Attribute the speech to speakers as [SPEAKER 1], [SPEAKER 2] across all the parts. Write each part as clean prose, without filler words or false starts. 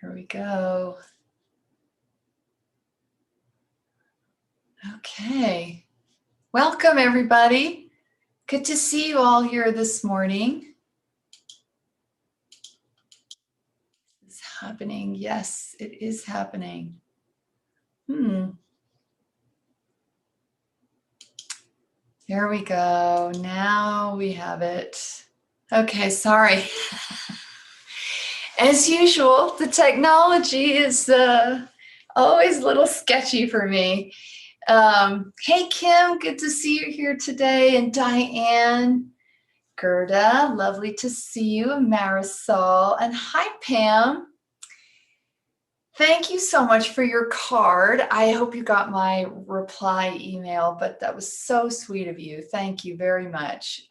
[SPEAKER 1] Here we go. Okay. Welcome, everybody. Good to see you all here this morning. It's happening. Yes, it is happening. There we go. Now we have it. Okay, sorry. As usual, the technology is always a little sketchy for me. Hey, Kim, good to see you here today. And Diane, Gerda, lovely to see you. Marisol, and hi, Pam. Thank you so much for your card. I hope you got my reply email, but that was so sweet of you. Thank you very much.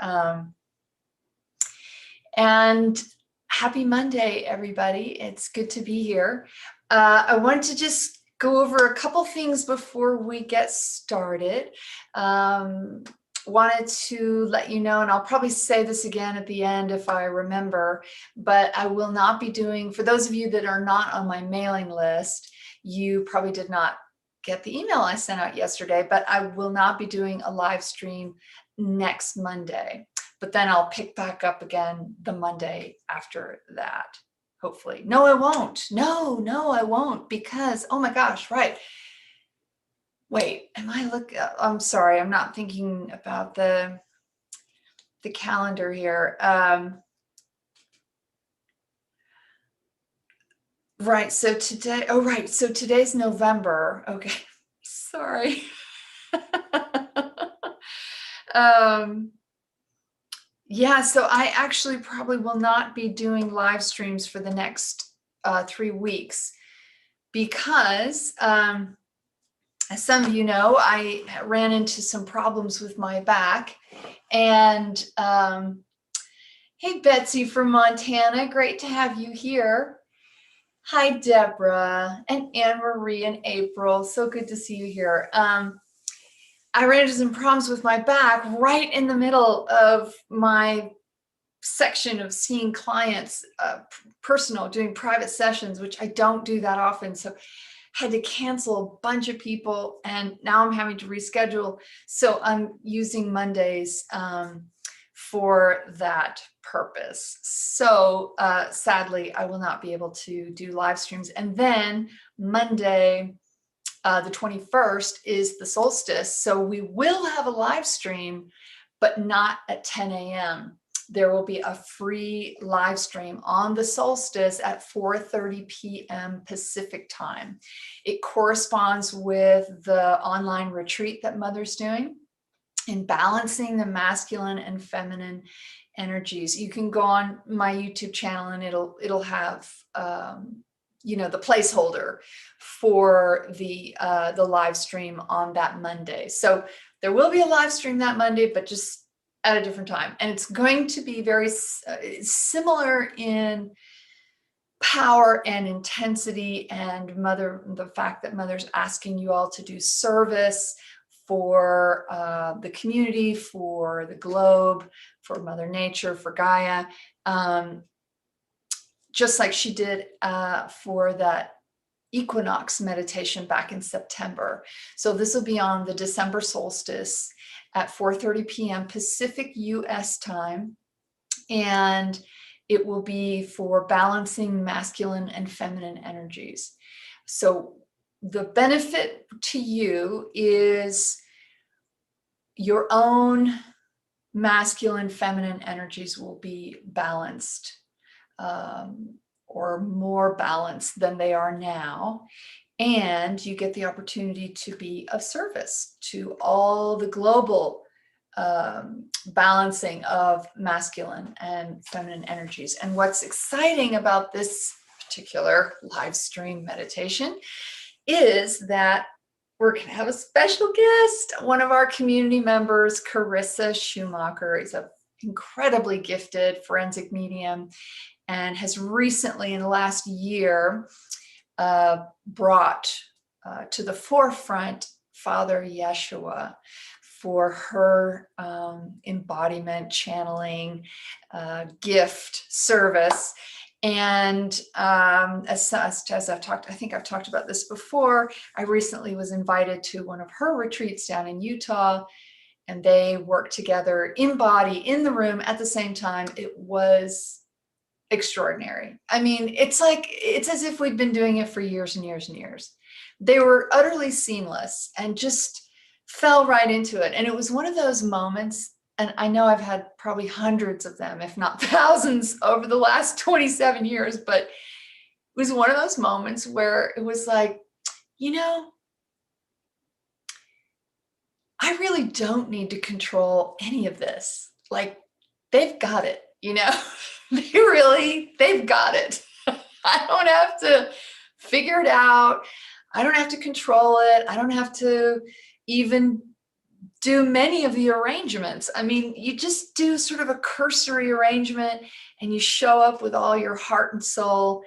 [SPEAKER 1] And happy Monday, everybody. It's good to be here. I want to just go over a couple things before we get started. Wanted to let you know, and I'll probably say this again at the end if I remember, but I will not be doing, for those of you that are not on my mailing list, you probably did not get the email I sent out yesterday, but I will not be doing a live stream next Monday. But then I'll pick back up again the Monday after that, hopefully. No, I won't. No, I won't, because, oh my gosh, right. Wait, I'm sorry, I'm not thinking about the calendar here. Right, so today, so today's November. Okay, sorry. Yeah, so I actually probably will not be doing live streams for the next 3 weeks because, as some of you know, I ran into some problems with my back. And hey, Betsy from Montana, great to have you here. Hi, Deborah and Anne Marie and April. So good to see you here. I ran into some problems with my back right in the middle of my section of seeing clients, personal, doing private sessions, which I don't do that often. So had to cancel a bunch of people, and now I'm having to reschedule. So I'm using Mondays for that purpose. So sadly, I will not be able to do live streams. And then Monday, the 21st is the solstice. So we will have a live stream, but not at 10 a.m. There will be a free live stream on the solstice at 4:30 p.m. Pacific time. It corresponds with the online retreat that Mother's doing in balancing the masculine and feminine energies. You can go on my YouTube channel and it'll have the placeholder for the live stream on that Monday. So there will be a live stream that Monday, but just at a different time. And it's going to be very similar in power and intensity, and the fact that Mother's asking you all to do service for the community, for the globe, for Mother Nature, for Gaia, just like she did for that equinox meditation back in September. So this will be on the December solstice at 4:30 p.m. Pacific US time. And it will be for balancing masculine and feminine energies. So the benefit to you is your own masculine, feminine energies will be balanced, or more balanced than they are now. And you get the opportunity to be of service to all the global balancing of masculine and feminine energies. And what's exciting about this particular live stream meditation is that we're going to have a special guest. One of our community members, Carissa Schumacher, is an incredibly gifted forensic medium and has recently, in the last year, brought to the forefront Father Yeshua for her embodiment, channeling, gift, service. And as I've talked, I think I've talked about this before, I recently was invited to one of her retreats down in Utah, and they worked together in body, in the room at the same time. It was extraordinary. I mean, it's as if we'd been doing it for years and years and years. They were utterly seamless and just fell right into it. And it was one of those moments, and I know I've had probably hundreds of them, if not thousands, over the last 27 years, but it was one of those moments where it was like, you know, I really don't need to control any of this. Like, they've got it, you know? They've got it. I don't have to figure it out. I don't have to control it. I don't have to even do many of the arrangements. I mean, you just do sort of a cursory arrangement and you show up with all your heart and soul,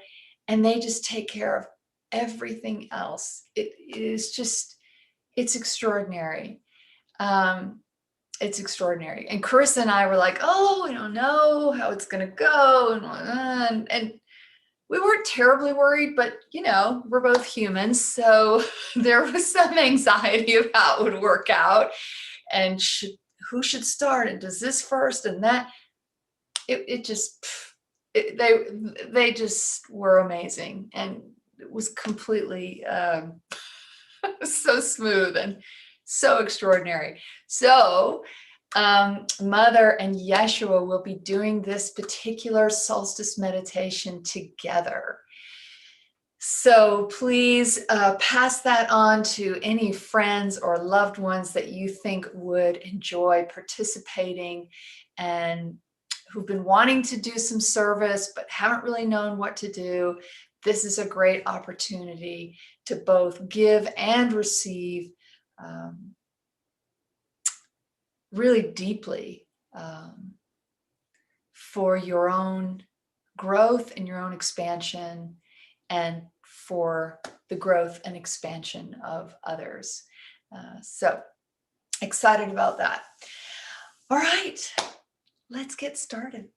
[SPEAKER 1] and they just take care of everything else. It is just, it's extraordinary. It's extraordinary. And Carissa and I were like, oh, we don't know how it's going to go. And we weren't terribly worried, but you know, we're both humans. So there was some anxiety of how it would work out, and who should start, and does this first and that. They just were amazing, and it was completely so smooth and so extraordinary. So Mother and Yeshua will be doing this particular solstice meditation together. So please pass that on to any friends or loved ones that you think would enjoy participating and who've been wanting to do some service but haven't really known what to do. This is a great opportunity to both give and receive really deeply for your own growth and your own expansion, and for the growth and expansion of others. So excited about that. All right, let's get started.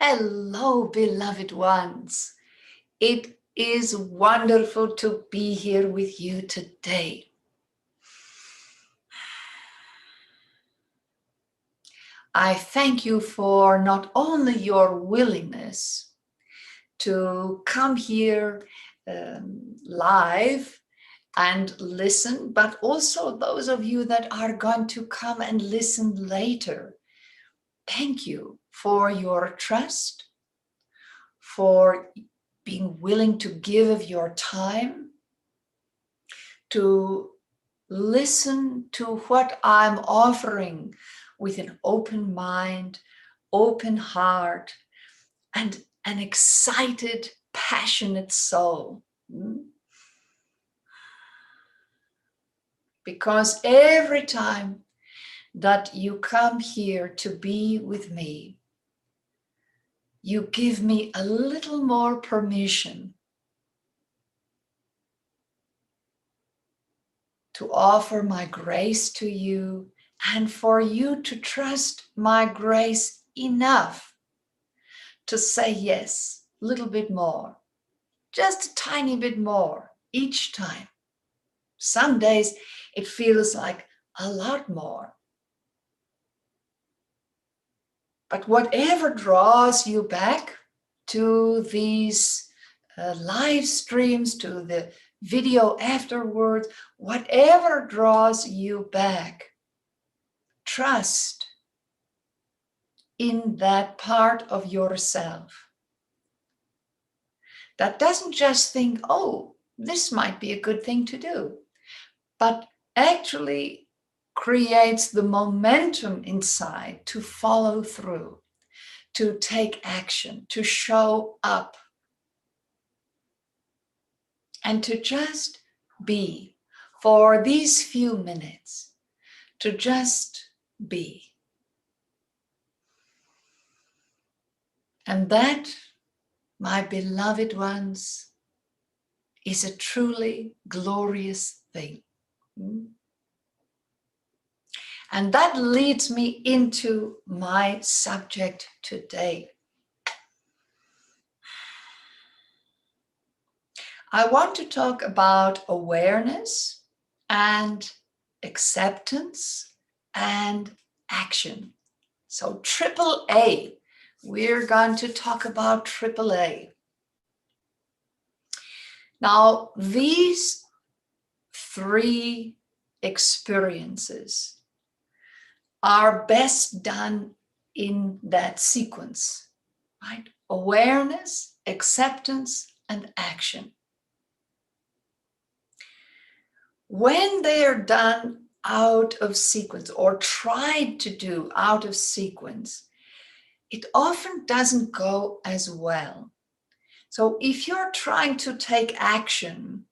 [SPEAKER 1] Hello, beloved ones. It is wonderful to be here with you today. I thank you for not only your willingness to come here live and listen, but also those of you that are going to come and listen later. Thank you for your trust, for being willing to give of your time, to listen to what I'm offering with an open mind, open heart, and an excited, passionate soul. because every time that you come here to be with me, you give me a little more permission to offer my grace to you and for you to trust my grace enough to say yes, a little bit more, just a tiny bit more each time. Some days it feels like a lot more. But whatever draws you back to these live streams, to the video afterwards, whatever draws you back, trust in that part of yourself that doesn't just think, oh, this might be a good thing to do, but actually creates the momentum inside to follow through, to take action, to show up, and to just be for these few minutes, to just be. And that, my beloved ones, is a truly glorious thing. And that leads me into my subject today. I want to talk about awareness and acceptance and action. So triple A, we're going to talk about triple A. Now, these three experiences are best done in that sequence, right? Awareness, acceptance, and action. When they are done out of sequence or tried to do out of sequence, it often doesn't go as well. So if you're trying to take action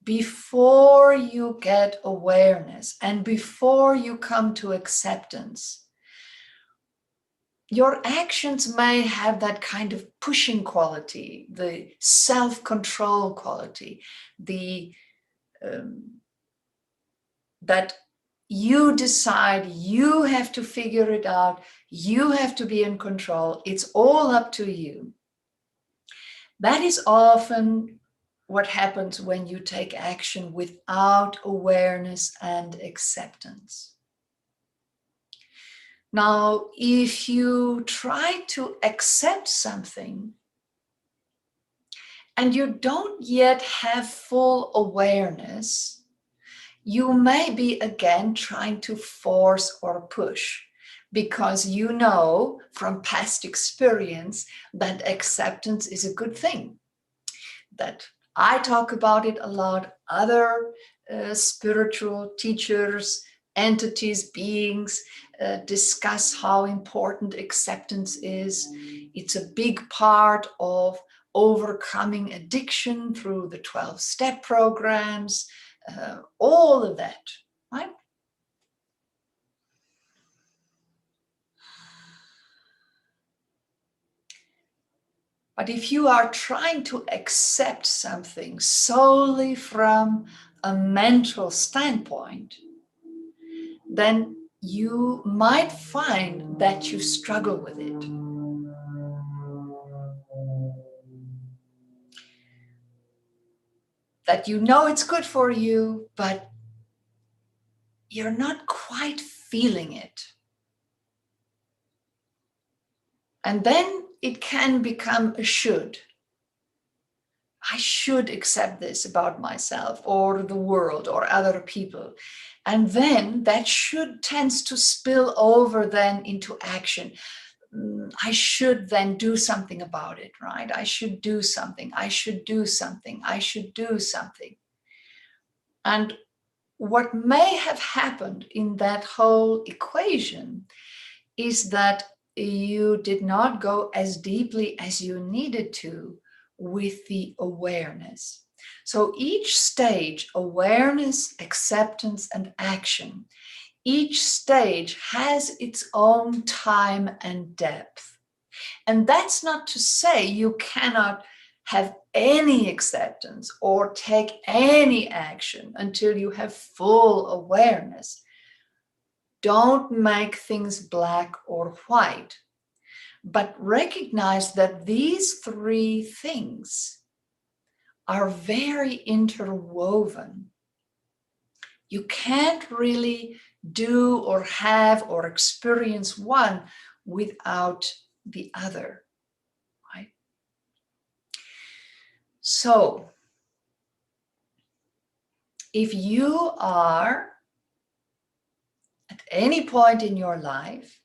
[SPEAKER 1] before you get awareness and before you come to acceptance, your actions may have that kind of pushing quality, the self-control quality, that you decide, you have to figure it out, you have to be in control, it's all up to you. That is often what happens when you take action without awareness and acceptance. Now, if you try to accept something and you don't yet have full awareness, you may be again trying to force or push, because you know from past experience that acceptance is a good thing. That I talk about it a lot, other spiritual teachers, entities, beings discuss how important acceptance is. It's a big part of overcoming addiction through the 12-step programs, all of that, right? But if you are trying to accept something solely from a mental standpoint, then you might find that you struggle with it. That you know it's good for you, but you're not quite feeling it. And then it can become a should. I should accept this about myself or the world or other people. And then that should tends to spill over then into action. I should then do something about it, right? I should do something. I should do something. I should do something. And what may have happened in that whole equation is that you did not go as deeply as you needed to with the awareness. So each stage, awareness, acceptance, and action, each stage has its own time and depth. And that's not to say you cannot have any acceptance or take any action until you have full awareness. Don't make things black or white, but recognize that these three things are very interwoven. You can't really do or have or experience one without the other, right? So, if you are at any point in your life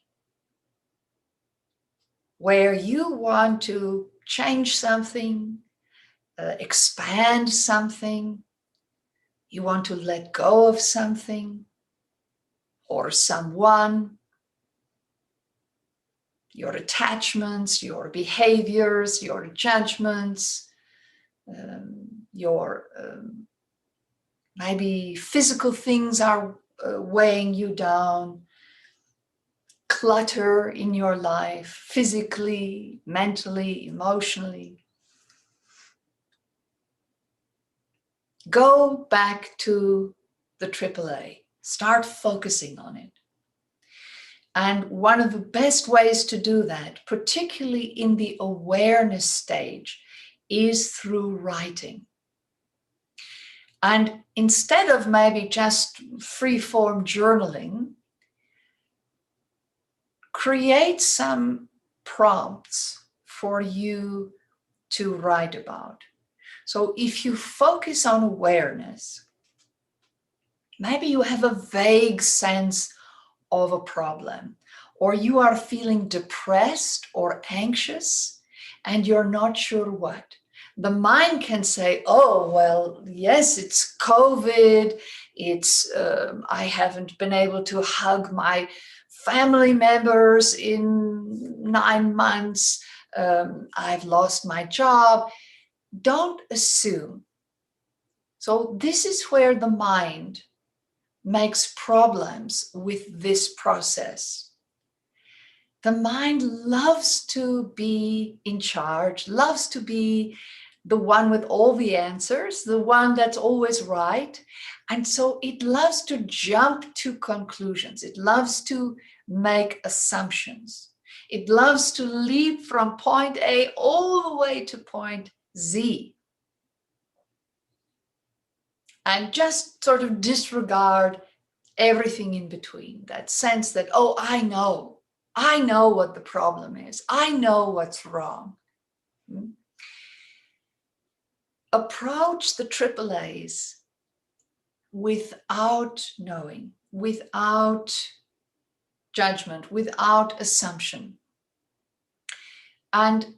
[SPEAKER 1] where you want to change something, expand something, you want to let go of something or someone, your attachments, your behaviors, your judgments, your maybe physical things are weighing you down, clutter in your life, physically, mentally, emotionally. Go back to the AAA. Start focusing on it. And one of the best ways to do that, particularly in the awareness stage, is through writing. And instead of maybe just free-form journaling, create some prompts for you to write about. So if you focus on awareness, maybe you have a vague sense of a problem, or you are feeling depressed or anxious and you're not sure what. The mind can say, oh, well, yes, it's COVID. I haven't been able to hug my family members in 9 months. I've lost my job. Don't assume. So this is where the mind makes problems with this process. The mind loves to be in charge, loves to be the one with all the answers, the one that's always right. And so it loves to jump to conclusions. It loves to make assumptions. It loves to leap from point A all the way to point Z. And just sort of disregard everything in between. That sense that, oh, I know what the problem is. I know what's wrong. Approach the AAAs without knowing, without judgment, without assumption. And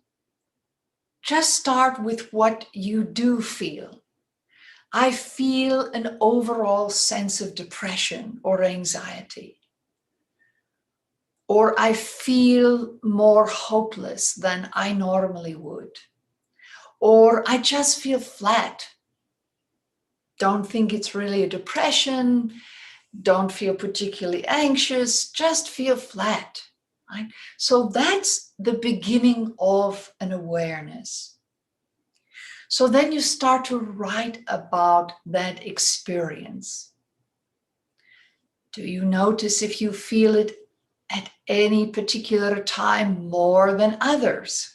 [SPEAKER 1] just start with what you do feel. I feel an overall sense of depression or anxiety. Or I feel more hopeless than I normally would. Or I just feel flat. Don't think it's really a depression. Don't feel particularly anxious. Just feel flat. Right? So that's the beginning of an awareness. So then you start to write about that experience. Do you notice if you feel it at any particular time more than others?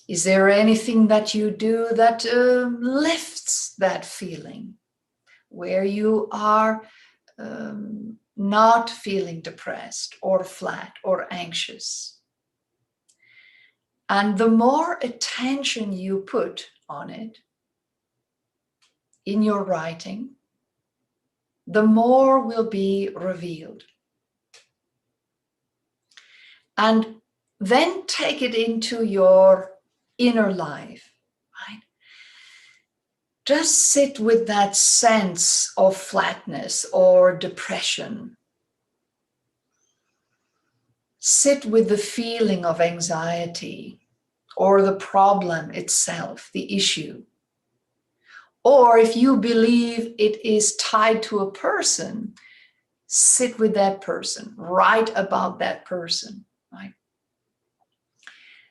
[SPEAKER 1] Is there anything that you do that lifts that feeling, where you are not feeling depressed or flat or anxious? And the more attention you put on it in your writing, the more will be revealed. And then take it into your inner life, right? Just sit with that sense of flatness or depression. Sit with the feeling of anxiety or the problem itself, the issue. Or if you believe it is tied to a person, sit with that person, write about that person, right?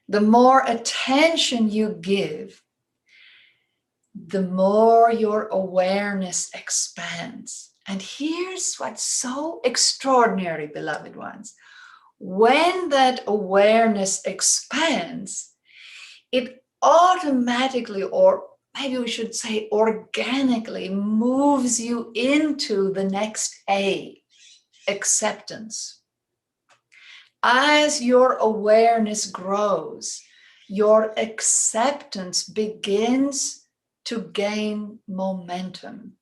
[SPEAKER 1] The more attention you give, the more your awareness expands. And here's what's so extraordinary, beloved ones. When that awareness expands, it automatically, or maybe we should say organically, moves you into the next A, acceptance. As your awareness grows, your acceptance begins to gain momentum.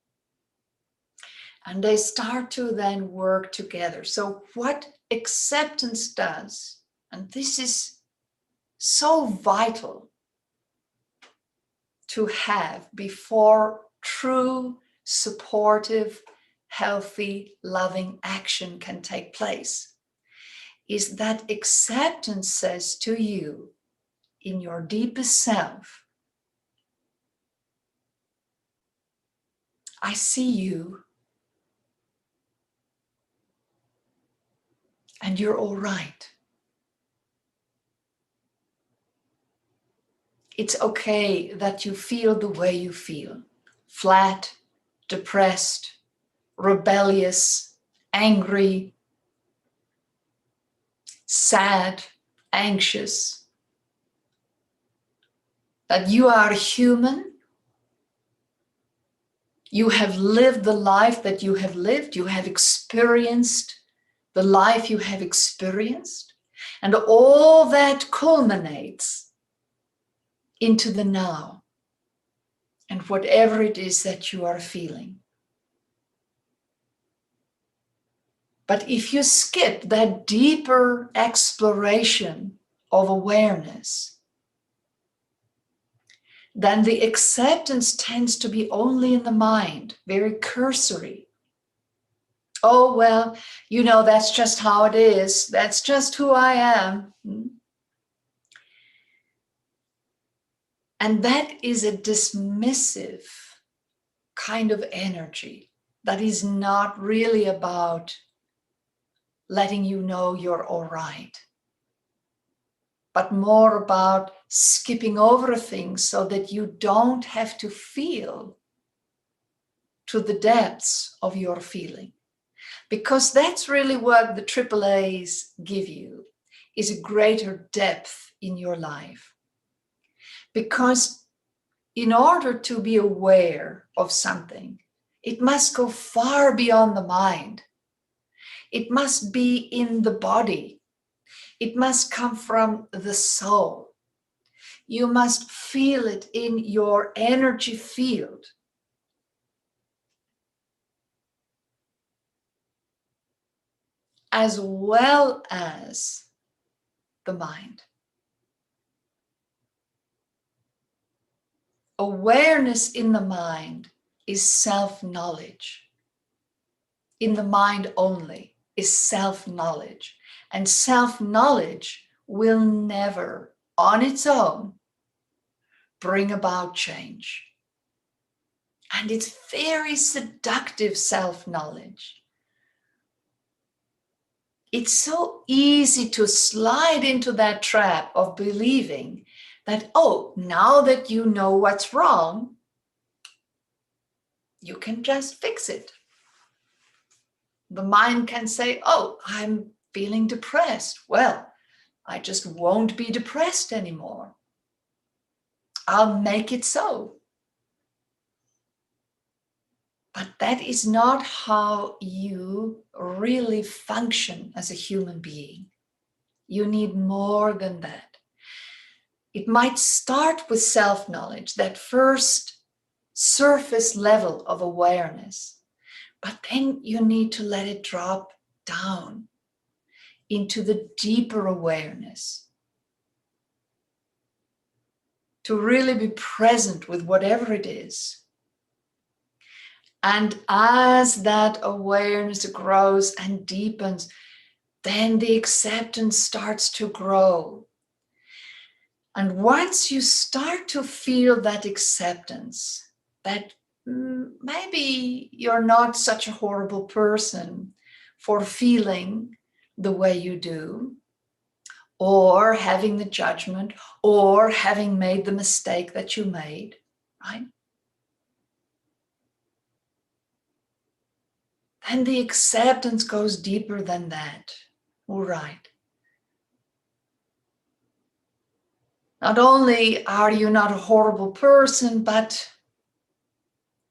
[SPEAKER 1] And they start to then work together. So what acceptance does, and this is so vital to have before true, supportive, healthy, loving action can take place, is that acceptance says to you in your deepest self, I see you and you're all right. It's okay that you feel the way you feel, flat, depressed, rebellious, angry, sad, anxious. That you are human. You have lived the life that you have lived. You have experienced the life you have experienced. And all that culminates into the now and whatever it is that you are feeling. But if you skip that deeper exploration of awareness, then the acceptance tends to be only in the mind, very cursory. Oh, well, that's just how it is. That's just who I am. And that is a dismissive kind of energy that is not really about letting you know you're all right, but more about skipping over things so that you don't have to feel to the depths of your feeling. Because that's really what the AAAs give you, is a greater depth in your life. Because in order to be aware of something, it must go far beyond the mind. It must be in the body. It must come from the soul. You must feel it in your energy field. As well as the mind. Awareness in the mind is self-knowledge. In the mind only is self-knowledge. And self-knowledge will never, on its own, bring about change. And it's very seductive self-knowledge. It's so easy to slide into that trap of believing that, now that you know what's wrong, you can just fix it. The mind can say, I'm feeling depressed. Well, I just won't be depressed anymore. I'll make it so. But that is not how you really function as a human being. You need more than that. It might start with self-knowledge, that first surface level of awareness, but then you need to let it drop down into the deeper awareness, to really be present with whatever it is. And as that awareness grows and deepens, then the acceptance starts to grow. And once you start to feel that acceptance, that maybe you're not such a horrible person for feeling the way you do, or having the judgment, or having made the mistake that you made, right? Then the acceptance goes deeper than that. All right. Not only are you not a horrible person, but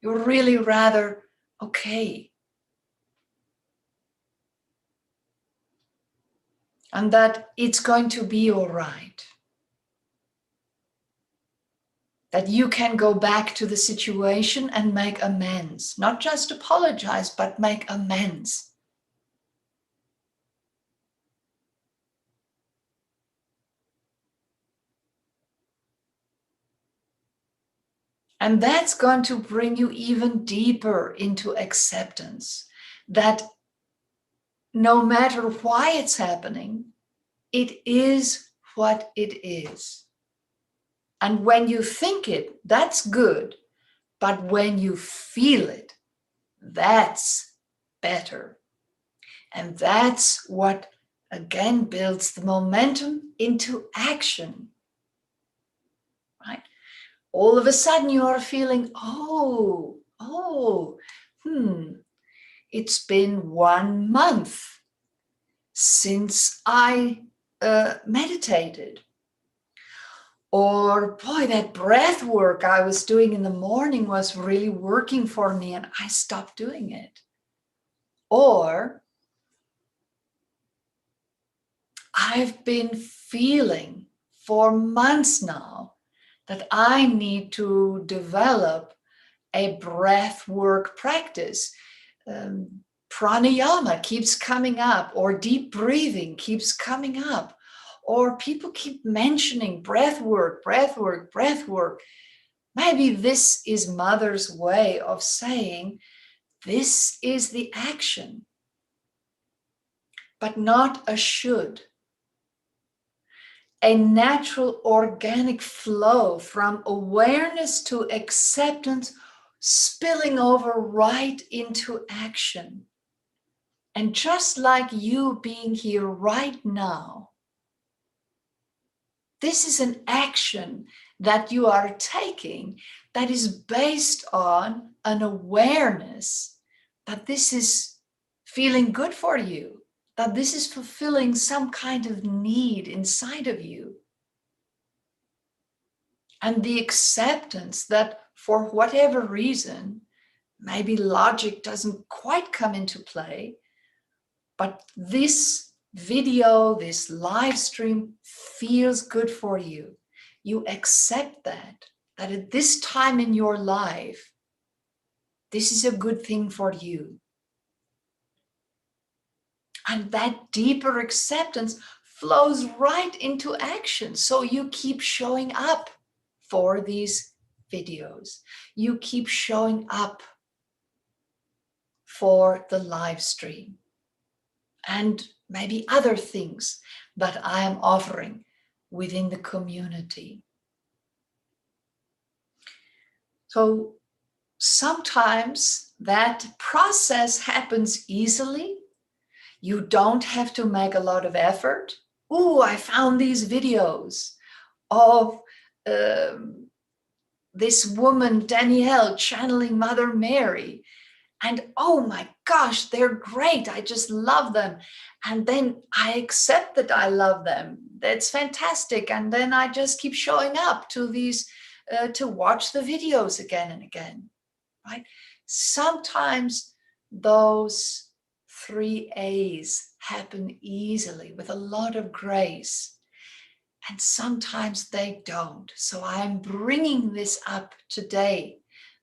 [SPEAKER 1] you're really rather okay. And that it's going to be all right. That you can go back to the situation and make amends. Not just apologize, but make amends. And that's going to bring you even deeper into acceptance. That no matter why it's happening, it is what it is. And when you think it, that's good. But when you feel it, that's better. And that's what, again, builds the momentum into action, right? All of a sudden you are feeling, it's been 1 month since I meditated. Or, boy, that breath work I was doing in the morning was really working for me and I stopped doing it. Or, I've been feeling for months now that I need to develop a breath work practice. Pranayama keeps coming up, or deep breathing keeps coming up, or people keep mentioning breath work, breath work, breath work. Maybe this is Mother's way of saying, this is the action, but not a should. A natural organic flow from awareness to acceptance, spilling over right into action. And just like you being here right now, this is an action that you are taking that is based on an awareness that this is feeling good for you, that this is fulfilling some kind of need inside of you. And the acceptance that for whatever reason, maybe logic doesn't quite come into play, but this video, this live stream feels good for you. You accept that at this time in your life, this is a good thing for you. And that deeper acceptance flows right into action. So you keep showing up for these videos. You keep showing up for the live stream. And maybe other things that I am offering within the community. So sometimes that process happens easily. You don't have to make a lot of effort. Oh, I found these videos of this woman, Danielle, channeling Mother Mary. And oh my gosh, they're great. I just love them. And then I accept that I love them. That's fantastic. And then I just keep showing up to these, to watch the videos again and again, right? Sometimes those 3 A's happen easily with a lot of grace. And sometimes they don't. So I'm bringing this up today,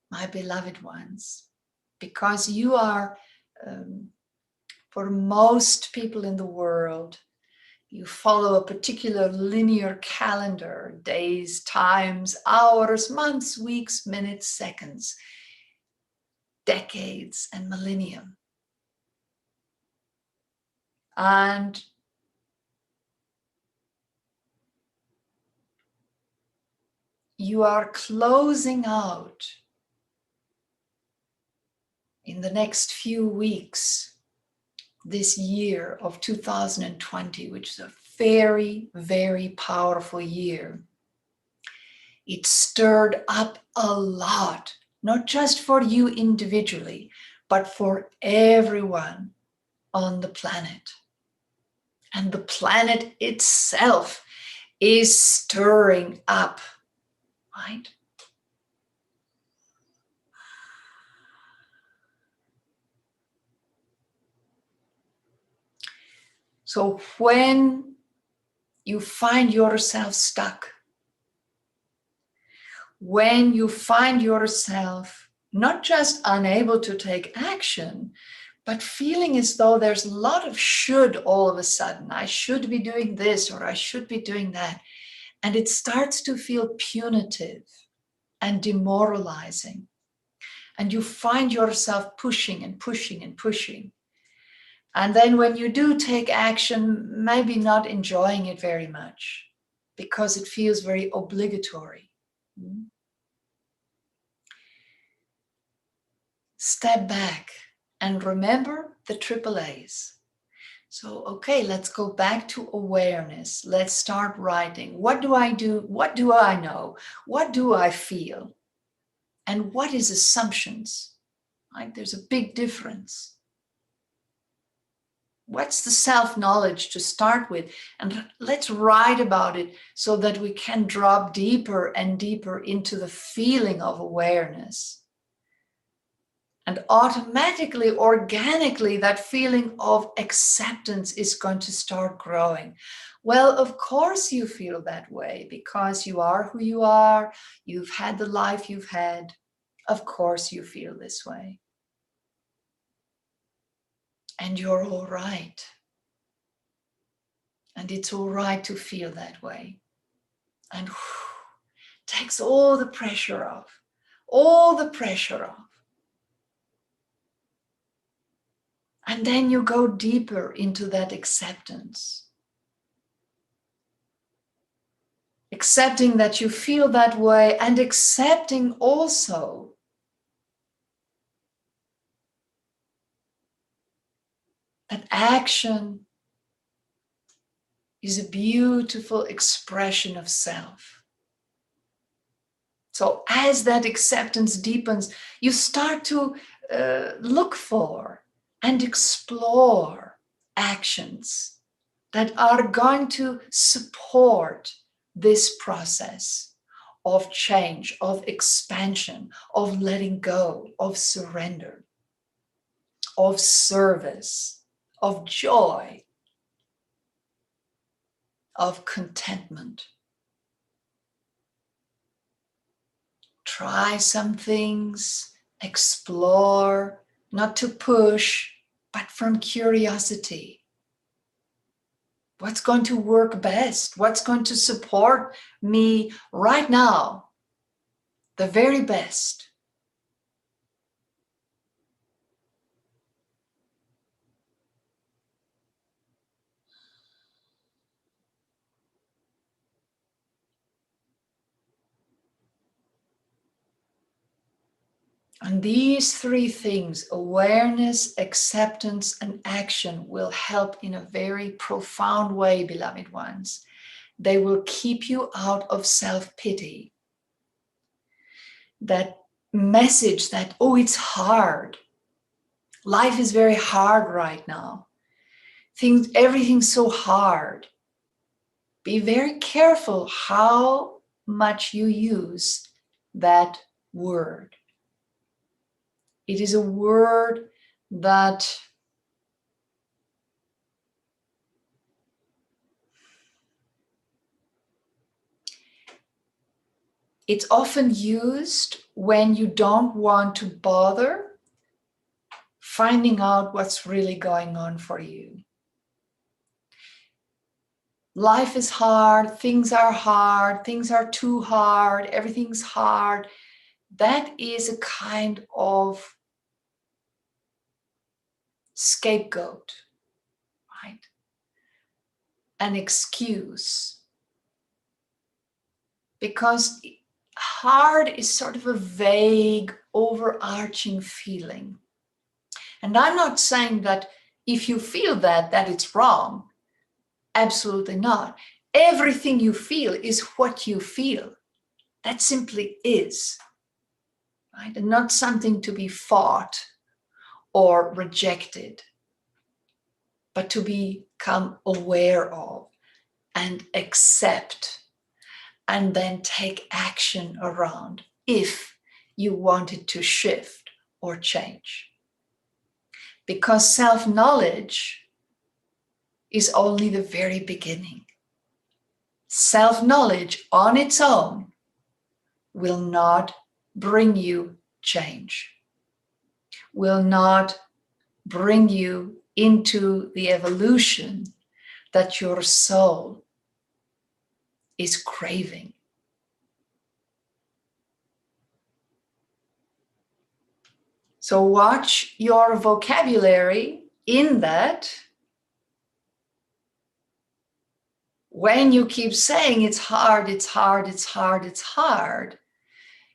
[SPEAKER 1] my beloved ones, because you are, for most people in the world, you follow a particular linear calendar, days, times, hours, months, weeks, minutes, seconds, decades, and millennium. And you are closing out in the next few weeks this year of 2020, which is a very, very powerful year. It stirred up a lot, not just for you individually, but for everyone on the planet. And the planet itself is stirring up, right? So when you find yourself stuck, when you find yourself not just unable to take action, but feeling as though there's a lot of should all of a sudden. I should be doing this or I should be doing that. And it starts to feel punitive and demoralizing. And you find yourself pushing and pushing and pushing. And then when you do take action, maybe not enjoying it very much because it feels very obligatory. Step back and remember the triple A's. So, okay, let's go back to awareness. Let's start writing. What do I do? What do I know? What do I feel? And what is assumptions? Right? There's a big difference. What's the self-knowledge to start with? And let's write about it so that we can drop deeper and deeper into the feeling of awareness. And automatically, organically, that feeling of acceptance is going to start growing. Well, of course you feel that way because you are who you are. You've had the life you've had. Of course you feel this way. And you're all right. And it's all right to feel that way. And takes all the pressure off. All the pressure off. And then you go deeper into that acceptance. Accepting that you feel that way and accepting also that action is a beautiful expression of self. So as that acceptance deepens, you start to look for and explore actions that are going to support this process of change, of expansion, of letting go, of surrender, of service, of joy, of contentment. Try some things, explore, not to push, but from curiosity. What's going to work best? What's going to support me right now? The very best. And these three things, awareness, acceptance, and action, will help in a very profound way, beloved ones. They will keep you out of self-pity. That message that, oh, it's hard. Life is very hard right now. Everything's so hard. Be very careful how much you use that word. It is a word that it's often used when you don't want to bother finding out what's really going on for you. Life is hard, things are too hard, everything's hard. That is a kind of scapegoat, right? An excuse. Because hard is sort of a vague, overarching feeling. And I'm not saying that if you feel that it's wrong. Absolutely not. Everything you feel is what you feel. That simply is, right? And not something to be fought or rejected, but to become aware of and accept, and then take action around if you want it to shift or change. Because self-knowledge is only the very beginning. Self-knowledge on its own will not bring you change, will not bring you into the evolution that your soul is craving. So watch your vocabulary in that. When you keep saying it's hard, it's hard, it's hard, it's hard,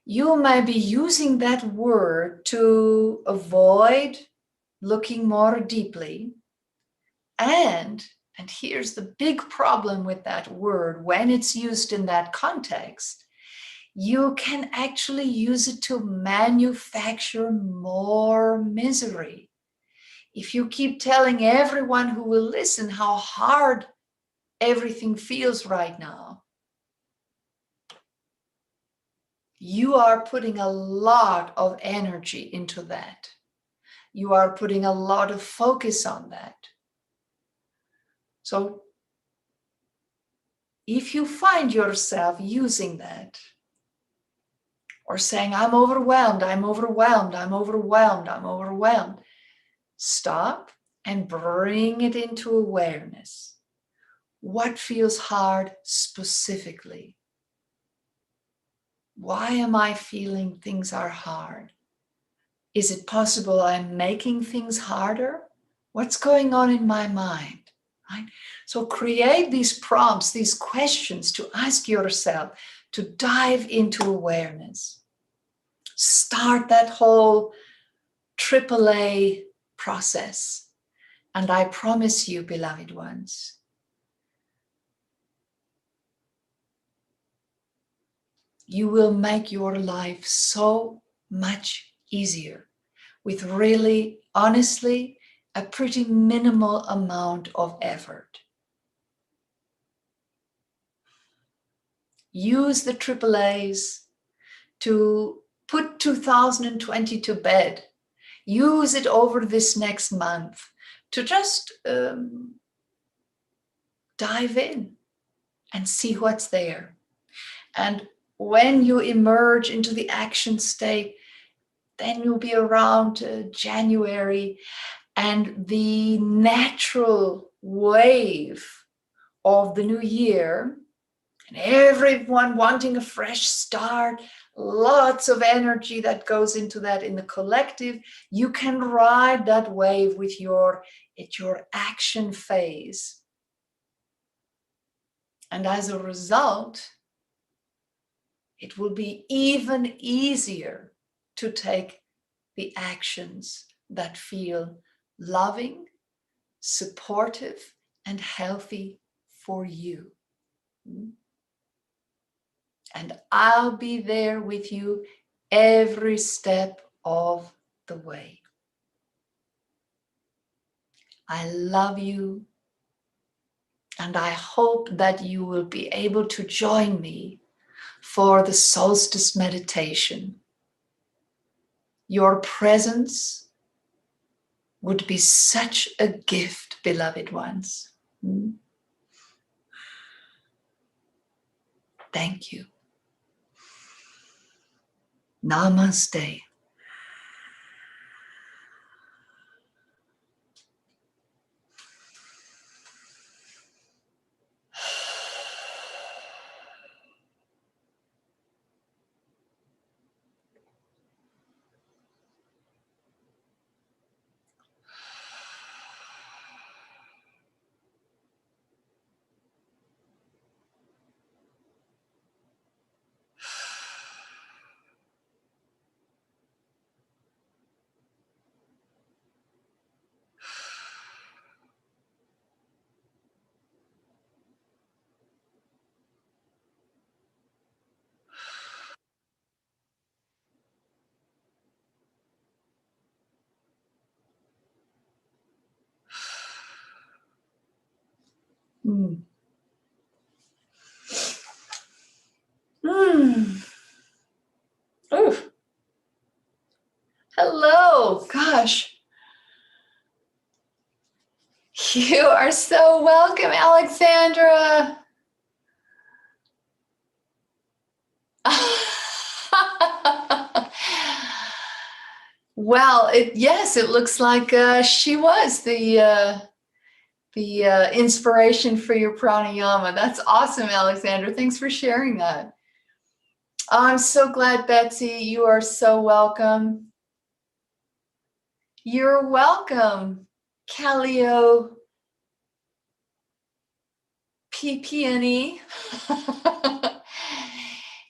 [SPEAKER 1] you may be using that word to avoid looking more deeply. And here's the big problem with that word, when it's used in that context, you can actually use it to manufacture more misery. If you keep telling everyone who will listen how hard everything feels right now, you are putting a lot of energy into that. You are putting a lot of focus on that. So if you find yourself using that, or saying, I'm overwhelmed, I'm overwhelmed, I'm overwhelmed, I'm overwhelmed, stop and bring it into awareness. What feels hard specifically? Why am I feeling things are hard? Is it possible I'm making things harder? What's going on in my mind? Right? So create these prompts, these questions to ask yourself, to dive into awareness. Start that whole AAA process. And I promise you, beloved ones, you will make your life so much easier with really, honestly, a pretty minimal amount of effort. Use the AAAs to put 2020 to bed. Use it over this next month to just dive in and see what's there. And when you emerge into the action state, then you'll be around January, and the natural wave of the new year, and everyone wanting a fresh start, lots of energy that goes into that in the collective. You can ride that wave with your action phase. And as a result, it will be even easier to take the actions that feel loving, supportive, and healthy for you. And I'll be there with you every step of the way. I love you, and I hope that you will be able to join me for the solstice meditation. Your presence would be such a gift, beloved ones. Thank you. Namaste. Mm. Mm. Ooh. Hello. Gosh. You are so welcome, Alexandra. Well, yes, it looks like she was the inspiration for your pranayama. That's awesome, Alexandra. Thanks for sharing that. Oh, I'm so glad, Betsy. You are so welcome. You're welcome, Callio PPNE.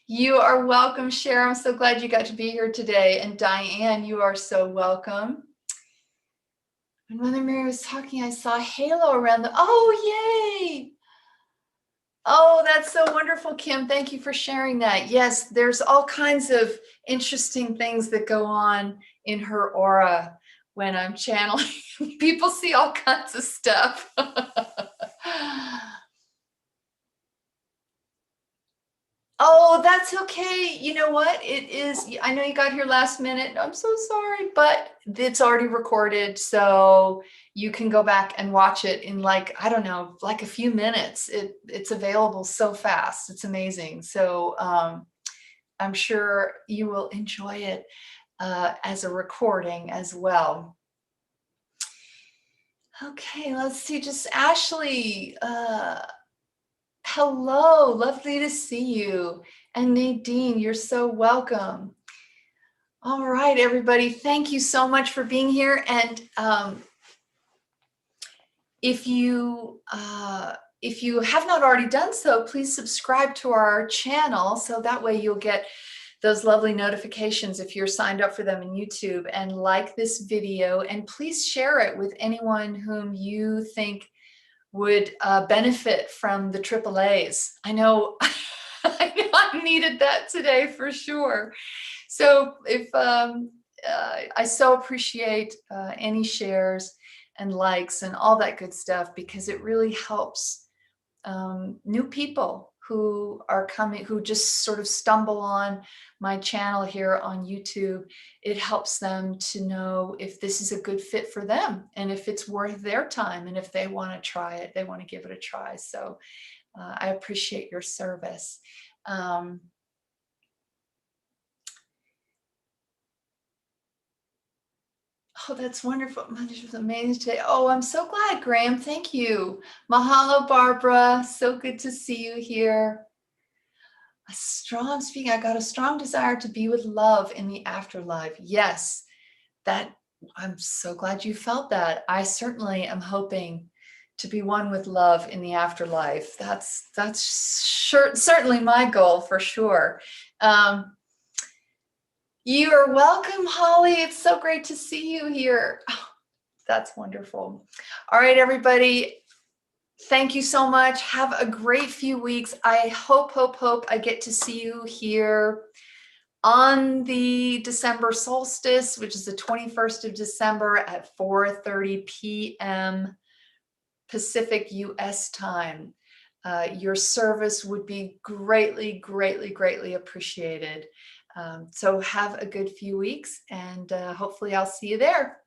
[SPEAKER 1] You are welcome, Cher. I'm so glad you got to be here today. And Diane, you are so welcome. When Mother Mary was talking, I saw a halo around the, oh, yay. Oh, that's so wonderful, Kim. Thank you for sharing that. Yes, there's all kinds of interesting things that go on in her aura when I'm channeling. People see all kinds of stuff. Oh, that's okay. You know what? It is, I know you got here last minute. I'm so sorry, but it's already recorded. So you can go back and watch it in like, I don't know, like a few minutes. It's available so fast. It's amazing. So I'm sure you will enjoy it as a recording as well. Okay, let's see. Just Ashley. Hello, lovely to see you. And Nadine, you're so welcome. All right, everybody, thank you so much for being here. And if you have not already done so, please subscribe to our channel so that way you'll get those lovely notifications if you're signed up for them in YouTube, and like this video, and please share it with anyone whom you think would benefit from the AAAs. I know, I know I needed that today for sure. So if I so appreciate any shares and likes and all that good stuff, because it really helps new people who are coming, who just sort of stumble on my channel here on YouTube. It helps them to know if this is a good fit for them and if it's worth their time, and if they want to try it, they want to give it a try. So I appreciate your service. Oh, that's wonderful. Mother's was amazing today. Oh, I'm so glad, Graham. Thank you. Mahalo, Barbara. So good to see you here. A strong speaking. I got a strong desire to be with love in the afterlife. Yes, that I'm so glad you felt that. I certainly am hoping to be one with love in the afterlife. That's certainly my goal for sure. You are welcome, Holly. It's so great to see you here. Oh, that's wonderful. All right, everybody. Thank you so much. Have a great few weeks. I hope I get to see you here on the December solstice, which is the 21st of December at 4:30 p.m. Pacific US time. Your service would be greatly, greatly, greatly appreciated. So have a good few weeks, and hopefully I'll see you there.